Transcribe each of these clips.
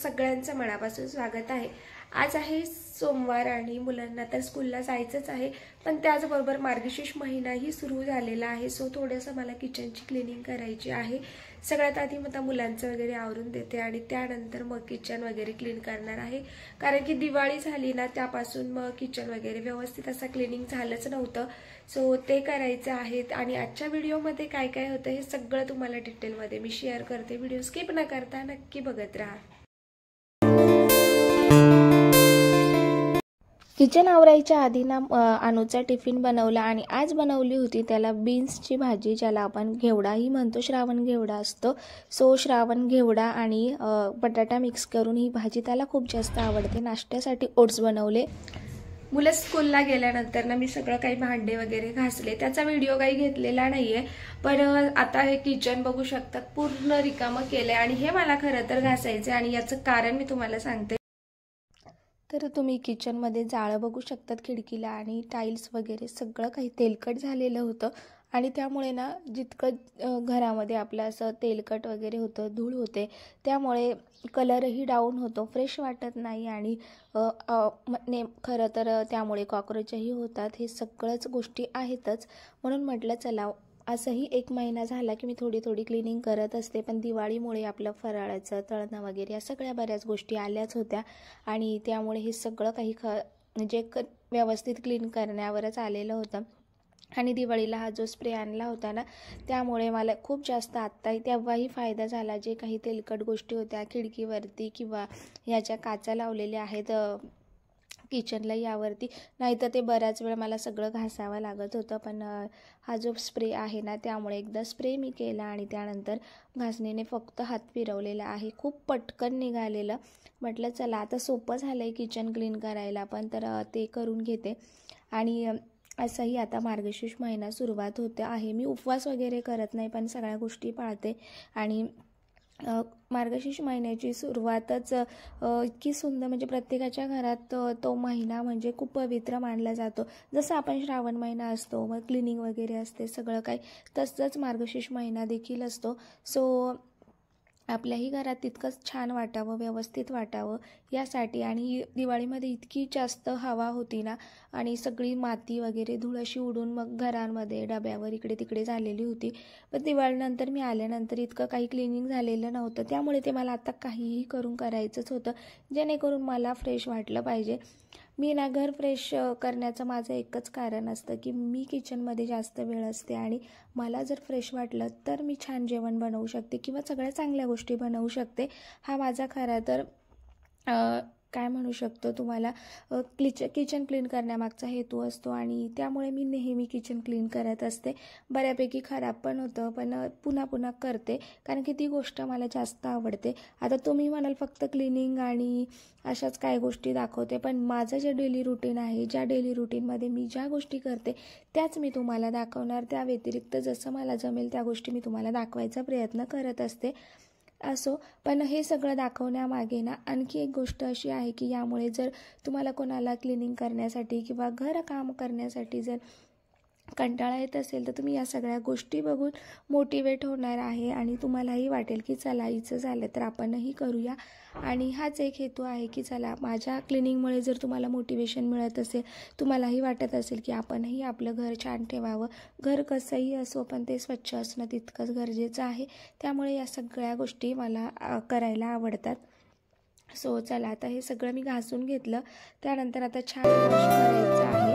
सगळ्यांचं मनापासून स्वागत आहे। आज आहे सोमवार आणि मुलांना तर स्कूलला जायचंच आहे, पण त्याचबरोबर मार्गशीर्ष महिनाही सुरू झालेला आहे। सो थोडंसं मला किचनची क्लिनिंग करायची आहे। सगळ्यात आधी मग मुलांचं वगैरे आवरून देते आणि त्यानंतर मग किचन वगैरे क्लीन करणार आहे, कारण की दिवाळी झाली ना त्यापासून मग किचन वगैरे व्यवस्थित असं क्लिनिंग झालंच नव्हतं। सो ते करायचं आहे आणि आजच्या व्हिडिओमध्ये काय काय होतं हे सगळं तुम्हाला डिटेलमध्ये मी शेअर करते। व्हिडिओ स्किप न करता नक्की बघत राहा। किचन आवरायच्या आधी ना अनुचा टिफिन बनवला आणि आज बनवली होती त्याला बीन्सची भाजी, ज्याला आपण घेवडाही म्हणतो, श्रावण घेवडा असतो। सो श्रावण घेवडा आणि बटाटा मिक्स करून ही भाजी त्याला खूप जास्त आवडते। नाश्त्यासाठी ओट्स बनवले। मुलं स्कूलला गेल्यानंतर ना मी सगळं काही भांडे वगैरे घासले, त्याचा व्हिडिओ काही घेतलेला नाहीये, पण आता हे किचन बघू शकतात पूर्ण रिकामं केलंय आणि हे मला खरं तर घासायचं आणि याचं कारण मी तुम्हाला सांगते। तर तुम्ही किचनमध्ये जाळं बघू शकतात खिडकीला आणि टाईल्स वगैरे सगळं काही तेलकट झालेलं होतं आणि त्यामुळे ना जितकं घरामध्ये आपलं असं तेलकट वगैरे होतं, धूळ होते, त्यामुळे कलरही डाऊन होतो, फ्रेश वाटत नाही आणि खरं तर त्यामुळे कॉकरोचही होतात। हे सगळंच गोष्टी आहेतच, म्हणून म्हटलं चला असंही एक महिना झाला की मी थोडी थोडी क्लिनिंग करत असते, पण दिवाळीमुळे आपलं फराळाचं तळणं वगैरे या सगळ्या बऱ्याच गोष्टी आल्याच होत्या आणि त्यामुळे हे सगळं काही म्हणजे व्यवस्थित क्लीन करण्यावरच आलेलं होतं। आणि दिवाळीला हा जो स्प्रे आणला होता ना, त्यामुळे मला खूप जास्त आत्ता तेव्हाही फायदा झाला। जे काही तेलकट गोष्टी होत्या खिडकीवरती किंवा ह्याच्या काचा लावलेल्या आहेत किचनला यावरती, नाहीतर ते बऱ्याच वेळ मला सगळं घासावं लागत होतं, पण हा जो स्प्रे आहे ना त्यामुळे एकदा स्प्रे मी केला आणि त्यानंतर घासणीने फक्त हात फिरवलेला आहे। खूप पटकन निघालेलं। म्हटलं चला आता सोपं झालं आहे किचन क्लीन करायला पण, तर ते करून घेते। आणि असंही आता मार्गशीर्ष महिना सुरुवात होते आहे। मी उपवास वगैरे करत नाही, पण सगळ्या गोष्टी पाळते आणि मार्गशीर्ष महिन्याची सुरुवातच इतकी सुंदर, म्हणजे प्रत्येकाच्या घरात तो महिना म्हणजे खूप पवित्र मानला जातो। जसं आपण श्रावण महिना असतो मग क्लिनिंग वगैरे असते सगळं काही, तसंच मार्गशीर्ष महिना देखील असतो। सो आपल्याही घरात तितकंच छान वाटावं, व्यवस्थित वाटावं यासाठी। आणि दिवाळीमध्ये इतकी जास्त हवा होती ना आणि सगळी माती वगैरे धूळ अशी उडून मग घरांमध्ये डब्यावर इकडे तिकडे झालेली होती, पण दिवाळीनंतर मी आल्यानंतर इतकं काही क्लिनिंग झालेलं नव्हतं, त्यामुळे ते मला आता काहीही करून करायचंच होतं, जेणेकरून मला फ्रेश वाटलं पाहिजे। मी ना घर फ्रेश करण्याचं माझं एकच कारण असतं की मी किचनमध्ये जास्त वेळ असते आणि मला जर फ्रेश वाटलं तर मी छान जेवण बनवू शकते किंवा सगळ्या चांगल्या गोष्टी बनवू शकते। हा माझा खरा तर काय म्हणू शकतो तुम्हाला किचन क्लीन करण्यामागचा हेतू असतो आणि त्यामुळे मी नेहमी किचन क्लीन करत असते। बऱ्यापैकी खराब पण होतं, पण पुन्हा पुन्हा करते कारण की ती गोष्ट मला जास्त आवडते। आता तुम्ही म्हणाल फक्त क्लिनिंग आणि अशाच काय गोष्टी दाखवते, पण माझं जे डेली रुटीन आहे, ज्या डेली रुटीनमध्ये मी ज्या गोष्टी करते त्याच मी तुम्हाला दाखवणार। त्या व्यतिरिक्त जसं मला जमेल त्या गोष्टी मी तुम्हाला दाखवायचा प्रयत्न करत असते। असो, पण हे सगळं दाखवण्यामागे ना आणखी एक गोष्ट अशी आहे की यामुळे जर तुम्हाला कोणाला क्लिनिंग करण्यासाठी किंवा घरकाम करण्यासाठी जर कंटाळा येत असेल तर तुम्ही या सगळ्या गोष्टी बघून मोटिवेट होणार आहे आणि तुम्हालाही वाटेल की चला हिचं झालं तर आपणही करूया। आणि हाच एक हेतू आहे की चला माझ्या क्लिनिंगमुळे जर तुम्हाला मोटिवेशन मिळत असेल, तुम्हालाही वाटत असेल की आपणही आपलं घर छान ठेवावं, घर कसंही असो पण ते स्वच्छ असणं तितकंच गरजेचं आहे, त्यामुळे या सगळ्या गोष्टी मला करायला आवडतात। सो चला आता हे सगळं मी घासून घेतलं, त्यानंतर आता छान वॉश करायचं आहे।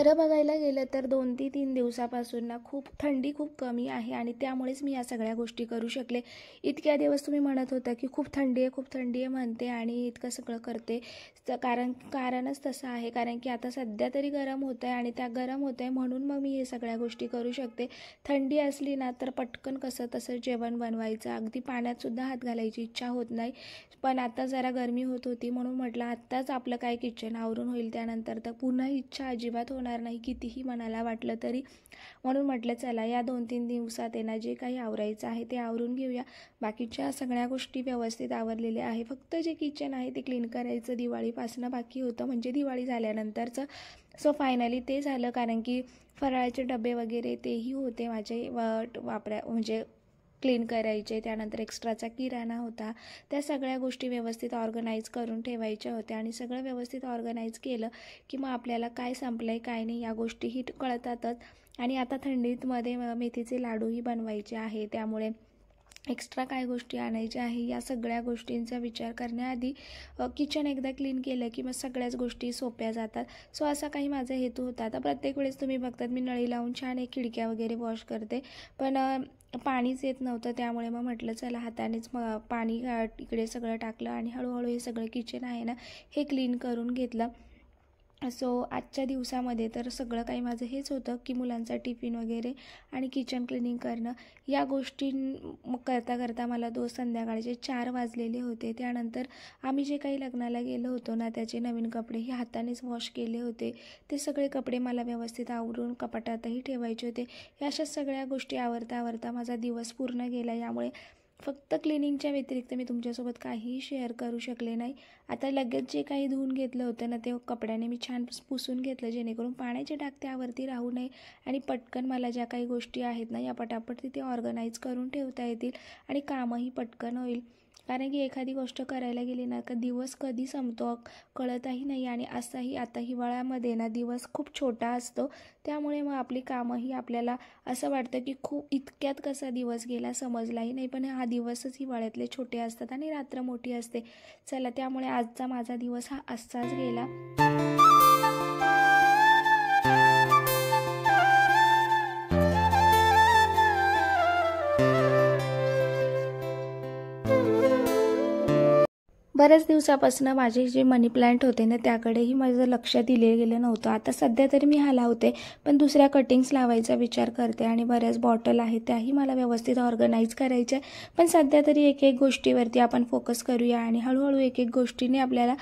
खरं बघायला गेलं तर 2 ते 3 दिवसापासून ना थंडी खूप कमी आहे आणि त्यामुळेच मी या सगळ्या गोष्टी करू शकले. इतक्या दिवस तुम्ही म्हणत होता की खूप थंडी आहे म्हणते आणि इतकं सगळं करते. कारणच तसं आहे, कारण की आता सध्या तरी गरम होत आहे आणि त्या गरम होत आहे म्हणून मग मी हे सगळ्या गोष्टी करू शकते. थंडी असली ना तर पटकन कसं तसं जेवण बनवायचं, अगदी पाण्यातसुद्धा हात घालायची इच्छा होत नाही. पण आता जरा गरमी होत होती म्हणून म्हटलं आत्ताच आपलं काय किचन आवरून होईल, त्यानंतर तर पुन्हा इच्छा अजिबात होणार नाही कितीही मनाला वाटलं तरी. म्हणून म्हटलं चला या 2-3 दिवसात आहे ना जे काही आवरायचं आहे ते आवरून घेऊया. बाकीच्या सगळ्या गोष्टी व्यवस्थित आवरलेल्या आहे, फक्त जे किचन आहे ते क्लीन करायचं दिवाळीपासून बाकी होतं, म्हणजे दिवाळी झाल्यानंतरचं. सो फायनली ते झालं, कारण की फराळाचे डबे वगैरे तेही होते माझे म्हणजे क्लीन करायचे. त्यानंतर एक्स्ट्राचा किराणा होता, त्या सगळ्या गोष्टी व्यवस्थित ऑर्गनाईज करून ठेवायच्या होत्या आणि सगळं व्यवस्थित ऑर्गनाईज केलं की मग आपल्याला काय संपलं आहे काय नाही या गोष्टीही कळतातच. आणि आता थंडीमध्ये मेथीचे लाडूही बनवायचे आहे, त्यामुळे एक्स्ट्रा काय गोष्टी आणायच्या आहे या सगळ्या गोष्टींचा विचार करण्याआधी किचन एकदा क्लीन केलं की मग सगळ्याच गोष्टी सोप्या जातात. सो असा काही माझा हेतू होता. आता प्रत्येक वेळेस तुम्ही बघतात मी नळी लावून छान एक खिडक्या वगैरे वॉश करते, पण पाणीच येत नव्हतं, त्यामुळे मग म्हटलं चला हातानेच पाणी इकडे सगळं टाकलं आणि हळूहळू हे सगळं किचन आहे ना हे क्लीन करून घेतलं. सो आजच्या दिवसामध्ये तर सगळं काही माझं हेच होतं की मुलांचा टिफिन वगैरे आणि किचन क्लिनिंग करणं या गोष्टी करता करता मला संध्याकाळचे 4 वाजलेले होते. त्यानंतर आम्ही जे काही लग्नाला गेलो होतो ना त्याचे नवीन कपडे हे हातानेच वॉश केले होते. ते सगळे कपडे मला व्यवस्थित आवरून कपाटातही ठेवायचे होते. या अशा सगळ्या गोष्टी आवरता माझा दिवस पूर्ण गेला. यामुळे फक्त क्लिनिंगच्या व्यतिरिक्त मी तुमच्यासोबत काहीही शेअर करू शकले नाही. आता लगेच जे काही धुवून घेतलं होतं ना ते कपड्याने मी छान पुसून घेतलं, जेणेकरून पाण्याचे डाग त्यावरती राहू नये आणि पटकन मला ज्या काही गोष्टी आहेत ना या पटापट तिथे ऑर्गनाईज करून ठेवता येतील आणि कामही पटकन होईल. कारण की एखादी गोष्ट करायला गेली ना का दिवस कधी संपतो कळतही नाही आणि असाही आता हिवाळ्यामध्ये ना दिवस खूप छोटा असतो, त्यामुळे मग आपली कामंही आपल्याला असं वाटतं की खूप इतक्यात कसा दिवस गेला समजलाही नाही, पण हा दिवसच हिवाळ्यातले छोटे असतात आणि रात्र मोठी असते. चला त्यामुळे आजचा माझा दिवस हा असाच गेला. बऱ्याच दिवसापासून माझे जे मनी प्लांट होते ना त्याकडेही माझं लक्ष दिले गेलं नव्हतं. आता सध्या तरी मी हा लावते, पण दुसऱ्या कटिंग्स लावायचा विचार करते आणि बऱ्याच बॉटल आहेत त्याही मला व्यवस्थित ऑर्गनाईज करायच्या. पण सध्या तरी एक गोष्टीवरती आपण फोकस करूया आणि हळूहळू एक गोष्टीने आपल्याला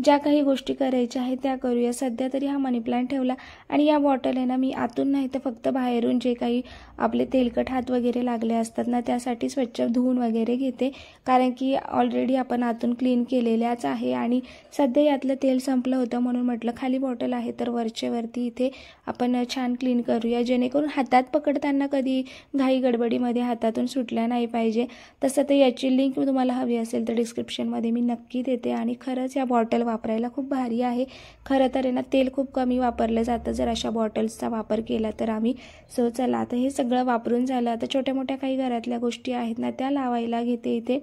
ज्या काही गोष्टी करायच्या आहेत त्या करूया. सध्या तरी हा मनी प्लांट ठेवला आणि या बॉटल आहे ना मी आतून नाही तर फक्त बाहेरून जे काही आपले तेलकट हात वगैरे लागले असतात ना त्यासाठी स्वच्छ धुवून वगैरे घेते, कारण की ऑलरेडी आपण आतून क्लीन केलेल्याच आहे आणि सध्या यातलं तेल संपलं होतं म्हणून म्हटलं खाली बॉटल आहे तर वरती इथे आपण छान क्लीन करूया, जेणेकरून हातात पकडताना कधी घाई गडबडीमध्ये हातातून सुटल्या नाही पाहिजे. तसं तर याची लिंक तुम्हाला हवी असेल तर डिस्क्रिप्शनमध्ये मी नक्की देते. आणि खरंच या बॉटल वापरायला खूप भारी आहे. खरं तर आहे ना तेल खूप कमी वापरलं जातं जर अशा बॉटल्सचा वापर केला तर आम्ही. सो चला आता हे सगळं वापरून झालं. आता छोट्या मोठ्या काही घरातल्या गोष्टी आहेत ना त्या लावायला घेते इथे.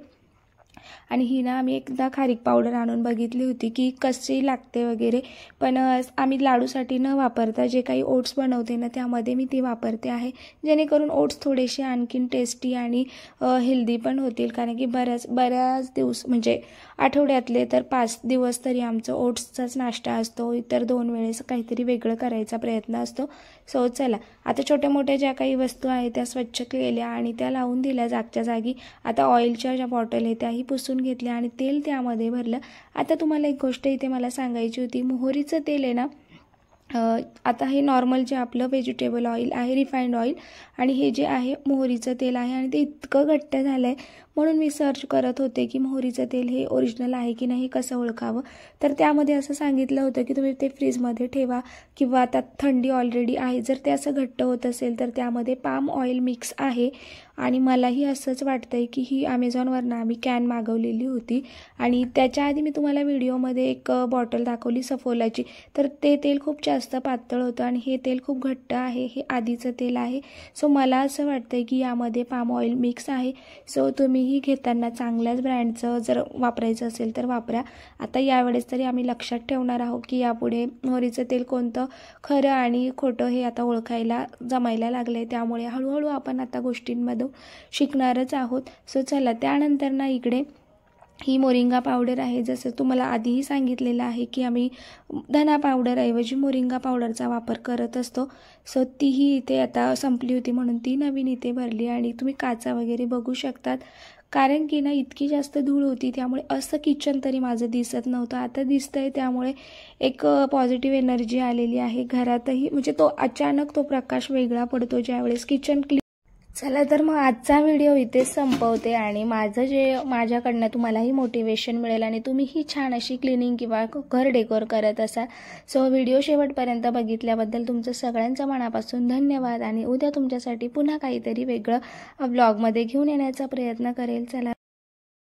आणि ही ना आम्ही एकदा खारीक पावडर आणून बघितली होती की कशी लागते वगैरे, पण आम्ही लाडूसाठी न वापरता जे काही ओट्स बनवते ना त्यामध्ये मी ती वापरते आहे, जेणेकरून ओट्स थोडेसे आणखीन टेस्टी आणि हेल्दी पण होतील. कारण की बऱ्याच दिवस म्हणजे आठवड्यातले तर 5 दिवस तरी आमचं ओट्सचाच नाश्ता असतो, इतर 2 वेळेस काहीतरी वेगळं करायचा प्रयत्न असतो. सो चला आता छोट्या मोठ्या ज्या काही वस्तू आहेत त्या स्वच्छ केल्या आणि त्या लावून दिल्या जागच्या जागी. आता ऑइलच्या ज्या बॉटल आहेत त्याही पुसून घेतल्या आणि तेल त्यामध्ये भरलं. आता तुम्हाला एक गोष्ट इथे मला सांगायची होती, मोहरीचं तेल आहे ना आता हे नॉर्मल जे आपलं व्हेजिटेबल ऑइल आहे रिफाइंड ऑइल आणि हे जे आहे मोहरीचं तेल आहे आणि ते इतकं घट्ट झालं आहे म्हणून मी सर्च करत होते की मोहरीचं तेल हे ओरिजिनल आहे की नाही कसं ओळखावं. तर त्यामध्ये असं सांगितलं होतं की तुम्ही ते फ्रीजमध्ये ठेवा किंवा आता थंडी ऑलरेडी आहे, जर ते असं घट्ट होत असेल तर त्यामध्ये पाम ऑइल मिक्स आहे. आणि मलाही असंच वाटतंय की ही अमेझॉनवरनं आम्ही कॅन मागवलेली होती आणि त्याच्या आधी मी तुम्हाला व्हिडिओमध्ये एक बॉटल दाखवली सफोलाची, तर ते तेल खूप जास्त पातळ होतं आणि हे तेल खूप घट्ट आहे, हे आधीचं तेल आहे. सो मला असं वाटतंय की यामध्ये पाम ऑइल मिक्स आहे. सो तुम्ही कोणीही घेताना चांगल्याच ब्रँडचं जर वापरायचं असेल तर वापरा. आता यावेळेस तरी आम्ही लक्षात ठेवणार आहोत की यापुढे मोहरीचं तेल कोणतं खरं आणि खोटं हे आता ओळखायला जमायला लागले. त्यामुळे हळूहळू आपण आता गोष्टींमधून शिकणारच आहोत. सो चला, त्यानंतर ना इकडे ही मोरिंगा पावडर आहे. जसं तुम्हाला आधीही सांगितलेलं आहे की आम्ही धना पावडरऐवजी मोरिंगा पावडरचा वापर करत असतो. सो तीही इथे आता संपली होती म्हणून ती नवीन इथे भरली. आणि तुम्ही काचा वगैरे बघू शकतात, कारण की ना इतकी जास्त धूळ होती त्यामुळे असं किचन तरी माझं दिसत नव्हतं. आता दिसतंय त्यामुळे एक पॉझिटिव्ह एनर्जी आलेली आहे घरातही. म्हणजे तो अचानक तो प्रकाश वेगळा पडतो ज्यावेळेस किचन क्लीन. चला तर मग आजचा व्हिडिओ इथेच संपवते आणि माझ्याकडनं तुम्हालाही मोटिवेशन मिळेल आणि तुम्हीही छान अशी क्लिनिंग किंवा घर डेकोर करत असाल. सो व्हिडिओ शेवटपर्यंत बघितल्याबद्दल तुमचं सगळ्यांचं मनापासून धन्यवाद. आणि उद्या तुमच्यासाठी पुन्हा काहीतरी वेगळं व्लॉगमध्ये घेऊन येण्याचा प्रयत्न करेल. चला.